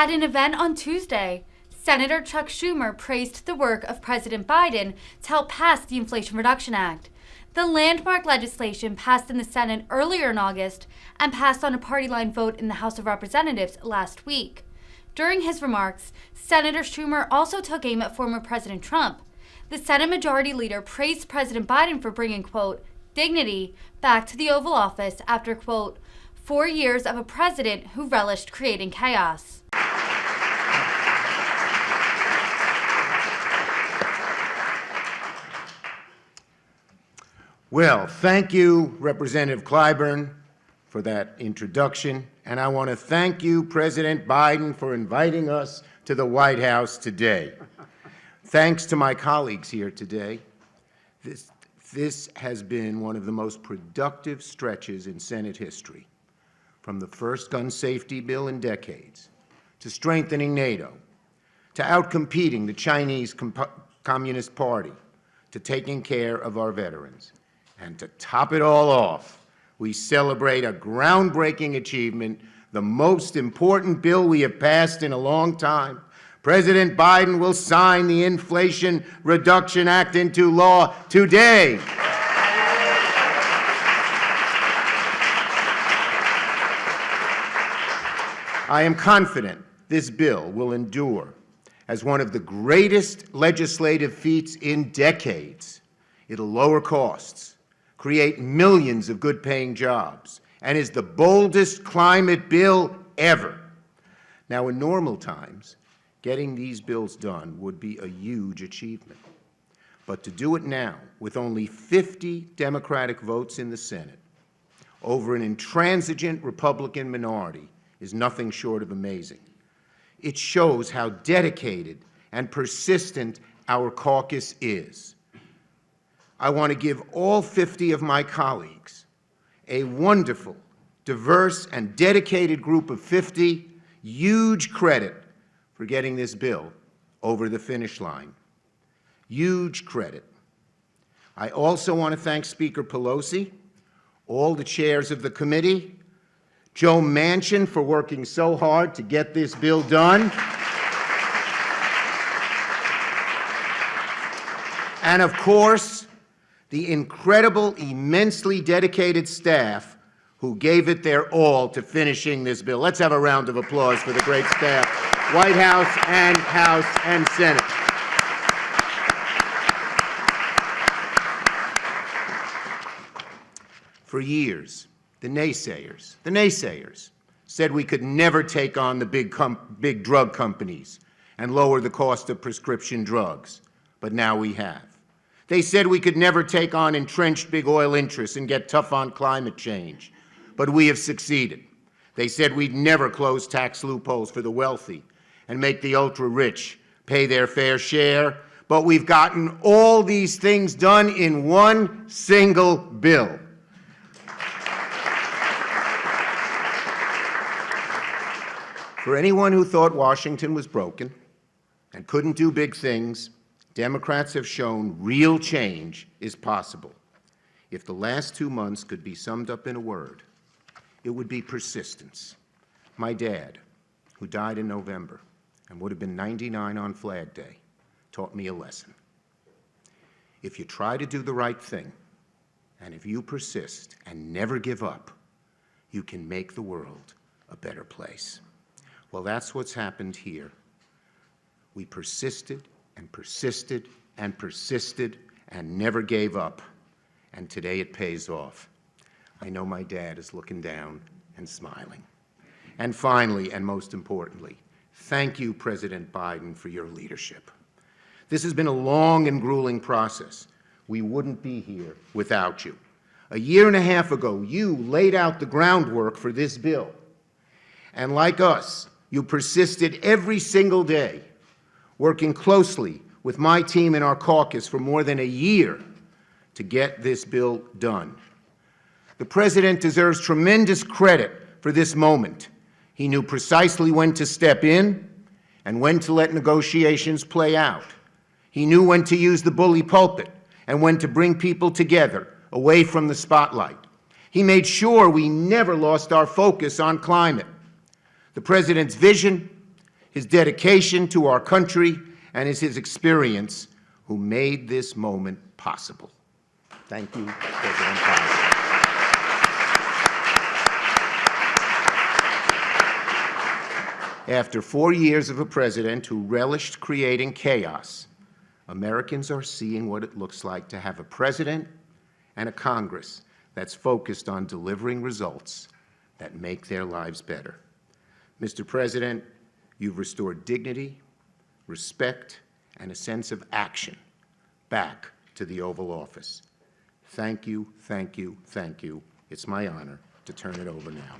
At an event on Tuesday, Senator Chuck Schumer praised the work of President Biden to help pass the Inflation Reduction Act. The landmark legislation passed in the Senate earlier in August and passed on a party-line vote in the House of Representatives last week. During his remarks, Senator Schumer also took aim at former President Trump. The Senate Majority Leader praised President Biden for bringing, quote, dignity back to the Oval Office after, quote, 4 years of a president who relished creating chaos. Well, thank you, Representative Clyburn, for that introduction. And I want to thank you, President Biden, for inviting us to the White House today. Thanks to my colleagues here today. This has been one of the most productive stretches in Senate history, from the first gun safety bill in decades, to strengthening NATO, to outcompeting the Chinese Communist Party, to taking care of our veterans. And to top it all off, we celebrate a groundbreaking achievement, the most important bill we have passed in a long time. President Biden will sign the Inflation Reduction Act into law today. I am confident this bill will endure as one of the greatest legislative feats in decades. It'll lower costs, create millions of good-paying jobs, and is the boldest climate bill ever. Now, in normal times, getting these bills done would be a huge achievement. But to do it now, with only 50 Democratic votes in the Senate, over an intransigent Republican minority, is nothing short of amazing. It shows how dedicated and persistent our caucus is. I want to give all 50 of my colleagues, a wonderful, diverse, and dedicated group of 50, huge credit for getting this bill over the finish line. Huge credit. I also want to thank Speaker Pelosi, all the chairs of the committee, Joe Manchin for working so hard to get this bill done, and of course, the incredible, immensely dedicated staff who gave it their all to finishing this bill. Let's have a round of applause for the great staff, White House and Senate. For years, the naysayers said we could never take on the big drug companies and lower the cost of prescription drugs, but now we have. They said we could never take on entrenched big oil interests and get tough on climate change, but we have succeeded. They said we'd never close tax loopholes for the wealthy and make the ultra-rich pay their fair share, but we've gotten all these things done in one single bill. For anyone who thought Washington was broken and couldn't do big things, Democrats have shown real change is possible. If the last 2 months could be summed up in a word, it would be persistence. My dad, who died in November and would have been 99 on Flag Day, taught me a lesson. If you try to do the right thing, and if you persist and never give up, you can make the world a better place. Well, that's what's happened here. We persisted and persisted and persisted and never gave up. And today it pays off. I know my dad is looking down and smiling. And finally, and most importantly, thank you, President Biden, for your leadership. This has been a long and grueling process. We wouldn't be here without you. A year and a half ago, you laid out the groundwork for this bill. And like us, you persisted every single day, working closely with my team and our caucus for more than a year to get this bill done. The President deserves tremendous credit for this moment. He knew precisely when to step in and when to let negotiations play out. He knew when to use the bully pulpit and when to bring people together away from the spotlight. He made sure we never lost our focus on climate. The President's vision, his dedication to our country, and his experience who made this moment possible. Thank you, President Biden. After 4 years of a president who relished creating chaos, Americans are seeing what it looks like to have a president and a Congress that's focused on delivering results that make their lives better. Mr. President, you've restored dignity, respect, and a sense of action back to the Oval Office. Thank you, thank you, thank you. It's my honor to turn it over now.